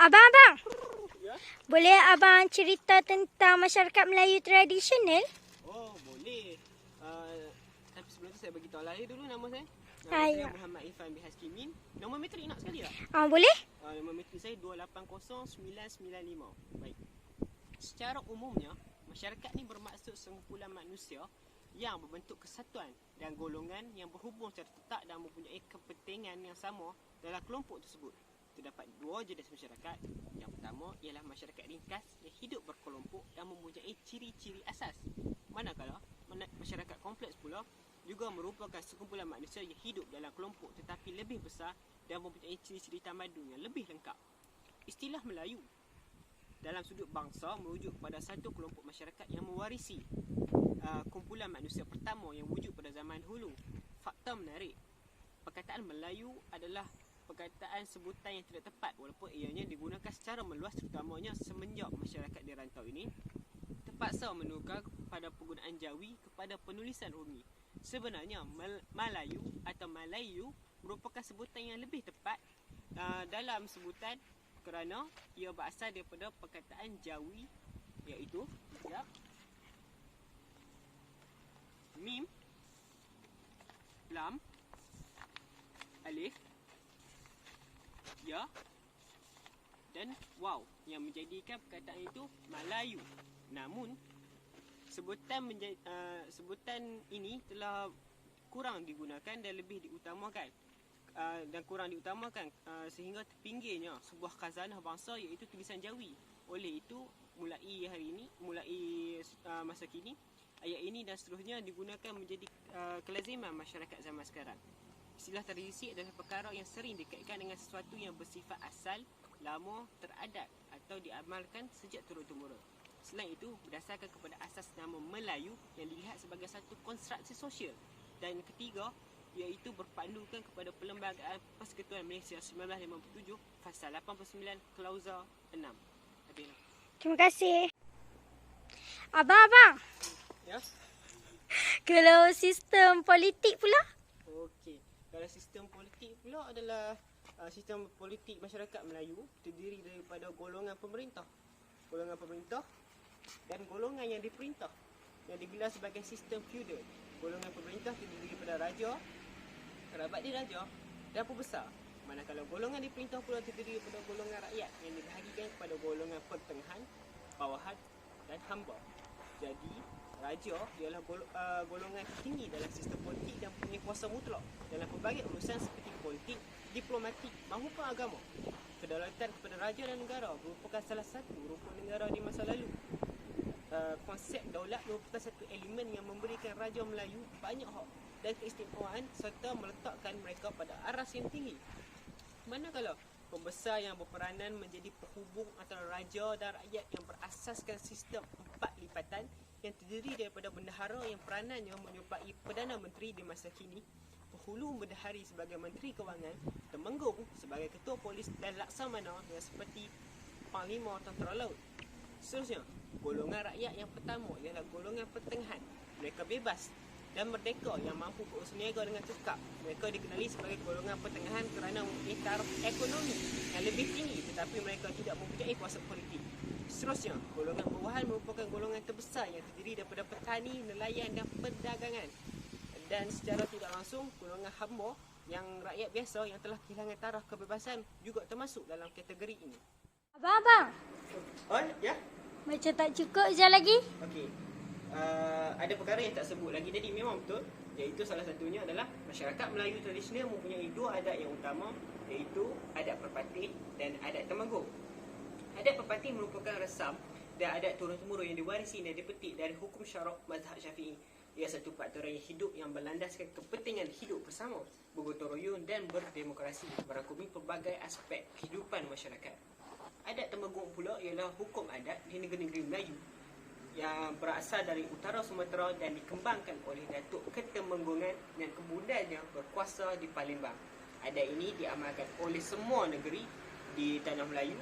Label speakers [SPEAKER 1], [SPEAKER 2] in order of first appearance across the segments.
[SPEAKER 1] Abang.
[SPEAKER 2] Ya?
[SPEAKER 1] Boleh abang cerita tentang masyarakat Melayu tradisional?
[SPEAKER 2] Oh, boleh. Tapi sebelum tu saya bagi tahu lahir dulu nama saya. Nama
[SPEAKER 1] Hai.
[SPEAKER 2] saya Muhammad Irfan bin Haskimin. Nombor metrik nak sekali tak?
[SPEAKER 1] Boleh?
[SPEAKER 2] Nombor metrik saya 280995. Baik. Secara umumnya, masyarakat ni bermaksud sekumpulan manusia yang berbentuk kesatuan dan golongan yang berhubung secara tetap dan mempunyai kepentingan yang sama dalam kelompok tersebut. Terdapat dua jenis masyarakat. Yang pertama ialah masyarakat ringkas yang hidup berkelompok dan mempunyai ciri-ciri asas. Manakala masyarakat kompleks pula juga merupakan sekumpulan manusia yang hidup dalam kelompok tetapi lebih besar dan mempunyai ciri-ciri tamadun yang lebih lengkap. Istilah Melayu dalam sudut bangsa merujuk kepada satu kelompok masyarakat yang mewarisi kumpulan manusia pertama yang wujud pada zaman dahulu. Fakta menarik, perkataan Melayu adalah perkataan sebutan yang tidak tepat walaupun ianya digunakan secara meluas terutamanya semenjak masyarakat di rantau ini terpaksa menukar pada penggunaan Jawi kepada penulisan Rumi. Sebenarnya Malayu atau Malayu merupakan sebutan yang lebih tepat dalam sebutan kerana ia berasal daripada perkataan Jawi iaitu mim, lam, alif, ya dan waw yang menjadikan perkataan itu Malayu. Namun sebutan ini telah kurang digunakan dan lebih diutamakan sehingga terpinggirnya sebuah khazanah bangsa iaitu tulisan Jawi. Oleh itu mulai masa kini ayat ini dan seterusnya digunakan menjadi kelaziman masyarakat zaman sekarang. Istilah tradisi adalah perkara yang sering dikaitkan dengan sesuatu yang bersifat asal, lama, teradat atau diamalkan sejak turun-temurun. Selain itu, berdasarkan kepada asas nama Melayu yang dilihat sebagai satu konstruksi sosial. Dan ketiga, iaitu berpandukan kepada Perlembagaan Persekutuan Malaysia 1957, Fasal 89, Klauza 6. Habis.
[SPEAKER 1] Terima kasih. Abang.
[SPEAKER 2] Ya?
[SPEAKER 1] Kalau sistem politik pula?
[SPEAKER 2] Okey. Kalau sistem politik pula adalah sistem politik masyarakat Melayu terdiri daripada golongan pemerintah dan golongan yang diperintah yang digelar sebagai sistem feudal. Golongan pemerintah terdiri daripada raja, kerabat diraja dan pembesar. Manakala golongan diperintah pula terdiri daripada golongan rakyat yang dibahagikan kepada golongan pertengahan, bawahan dan hamba. Jadi raja ialah golongan tertinggi dalam sistem politik dan mempunyai kuasa mutlak dalam pelbagai urusan seperti politik, diplomatik maupun agama. Kedaulatan kepada raja dan negara merupakan salah satu rukun negara di masa lalu. Konsep daulat merupakan satu elemen yang memberikan Raja Melayu banyak hak dan keistimewaan serta meletakkan mereka pada aras yang tinggi. Manakala pembesar yang berperanan menjadi penghubung antara raja dan rakyat yang berasaskan sistem empat lipatan yang terdiri daripada bendahara yang peranannya menyerupai Perdana Menteri di masa kini, penghulu bendahari sebagai Menteri Kewangan, temenggung sebagai Ketua Polis dan laksamana yang seperti Panglima Tentera Laut. Seterusnya, golongan rakyat yang pertama ialah golongan pertengahan. Mereka bebas dan merdeka yang mampu berusaha dengan cekap. Mereka dikenali sebagai golongan pertengahan kerana mempunyai taraf ekonomi yang lebih tinggi tetapi mereka tidak mempunyai kuasa politik. Seterusnya, golongan bawahan merupakan golongan terbesar yang terdiri daripada petani, nelayan dan perdagangan. Dan secara tidak langsung, golongan hamba yang rakyat biasa yang telah kehilangan taraf kebebasan juga termasuk dalam kategori ini.
[SPEAKER 1] Abang.
[SPEAKER 2] Oh, ya?
[SPEAKER 1] Macam tak cukup je lagi?
[SPEAKER 2] Okey. Ada perkara yang tak sebut lagi tadi memang betul, iaitu salah satunya adalah masyarakat Melayu tradisional mempunyai dua adat yang utama, iaitu adat Perpatih dan adat Temenggung. Adat Perpatih merupakan resam dan adat turun-temurun yang diwarisi dan dipetik dari hukum syarak mazhab Syafi'i. Ia satu peraturan yang hidup yang berlandaskan kepentingan hidup bersama, bergotong royong dan berdemokrasi, merangkumi pelbagai aspek kehidupan masyarakat. Adat Temenggung pula ialah hukum adat di negeri-negeri Melayu yang berasal dari utara Sumatera dan dikembangkan oleh Datuk Ketemenggungan yang kemudiannya berkuasa di Palembang. Adat ini diamalkan oleh semua negeri di Tanah Melayu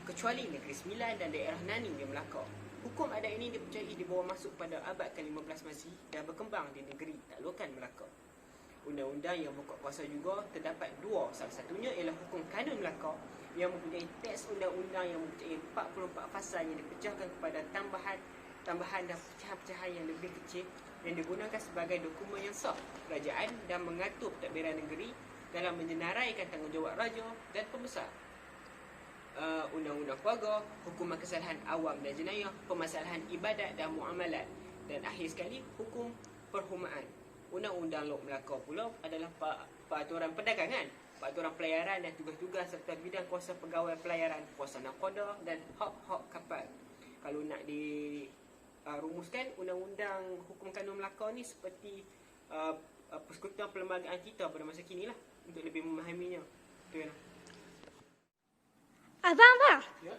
[SPEAKER 2] kecuali Negeri Sembilan dan daerah Nani di Melaka. Hukum adat ini dipercayai dibawa masuk pada abad ke-15 Masih dan berkembang di negeri Taklukan Melaka. undang-undang yang berkuat kuasa juga terdapat dua. Salah satunya ialah hukum kanun Melaka yang mempunyai teks undang-undang yang mempunyai 44 fasal yang dipecahkan kepada tambahan dan pecahan-pecahan yang lebih kecil yang digunakan sebagai dokumen yang sah kerajaan dan mengatur pentadbiran negeri dalam menyenaraikan tanggungjawab raja dan pembesar. Undang-undang keluarga, hukuman kesalahan awam dan jenayah, permasalahan ibadat dan muamalat, dan akhir sekali hukum perhumaan. Undang-undang Lok Melaka pula adalah peraturan perdagangan, peraturan pelayaran dan tugas-tugas serta bidang kuasa pegawai pelayaran, kuasa nakoda dan hak-hak kapal. Kalau nak dirumuskan, undang-undang hukum kanun Melaka ni seperti persekutuan perlembagaan kita pada masa kini lah, untuk lebih memahaminya. Betul lah.
[SPEAKER 1] Abang,
[SPEAKER 2] Ya?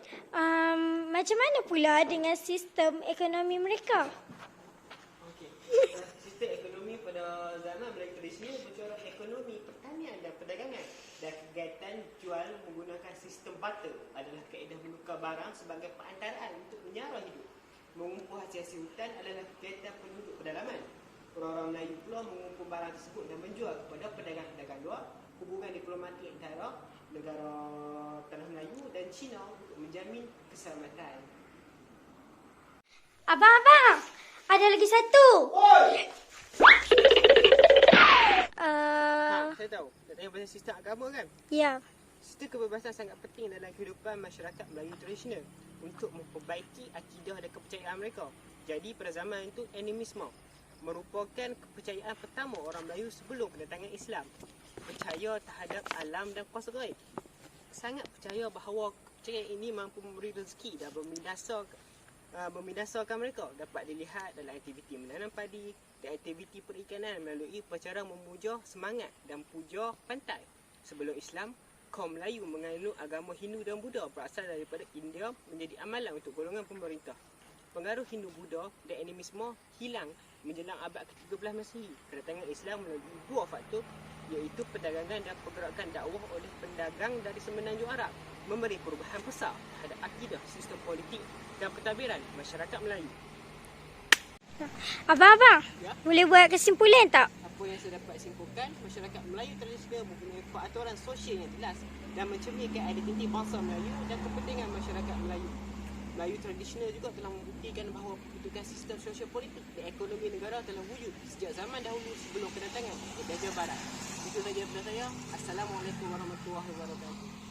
[SPEAKER 1] macam mana pula dengan sistem ekonomi mereka?
[SPEAKER 2] Okey. Sistem ekonomi pada zaman Melayu tradisional bercorak ekonomi pertanian dan perdagangan, dan kegiatan jual menggunakan sistem barter adalah kaedah menukar barang sebagai perantaraan untuk menyara hidup. Mengumpul hasil hutan adalah kegiatan penduduk pedalaman. Orang-orang Melayu pula mengumpul barang tersebut dan menjual kepada pedagang-pedagang luar. Hubungan diplomatik antara negara Tanah Melayu dan China untuk menjamin keselamatan.
[SPEAKER 1] Abang, ada lagi satu.
[SPEAKER 2] Saya tahu. Nak tanya pasal sistem agama kan?
[SPEAKER 1] Ya.
[SPEAKER 2] Sistem kebebasan sangat penting dalam kehidupan masyarakat Melayu tradisional untuk memperbaiki akidah dan kepercayaan mereka. Jadi pada zaman itu, animisme merupakan kepercayaan pertama orang Melayu sebelum kedatangan Islam. Percaya terhadap alam dan kuasa gaib. Sangat percaya bahawa kepercayaan ini mampu memberi rezeki dan membidasarkan mereka. Dapat dilihat dalam aktiviti menanam padi dan aktiviti perikanan melalui upacara memuja semangat dan puja pantai. Sebelum Islam, kaum Melayu menganut agama Hindu dan Buddha berasal daripada India menjadi amalan untuk golongan pemerintah. Pengaruh Hindu-Buddha dan animisme hilang menjelang abad ke-13 Masihi. Kedatangan Islam melalui dua faktor, iaitu perdagangan dan pergerakan dakwah oleh pendagang dari semenanjung Arab, memberi perubahan besar terhadap akidah, sistem politik dan pentadbiran masyarakat Melayu.
[SPEAKER 1] Abang,
[SPEAKER 2] Ya?
[SPEAKER 1] boleh buat kesimpulan tak?
[SPEAKER 2] Apa yang saya dapat simpulkan, masyarakat Melayu tradisional mempunyai peraturan sosial yang jelas dan mencerminkan identiti bangsa Melayu dan kepentingan masyarakat Melayu. Melayu tradisional juga telah membuktikan bahawa pembentukan sistem sosial politik dan ekonomi negara telah wujud sejak zaman dahulu sebelum kedatangan penjajah barat. Itu saja daripada saya. Assalamualaikum warahmatullahi wabarakatuh.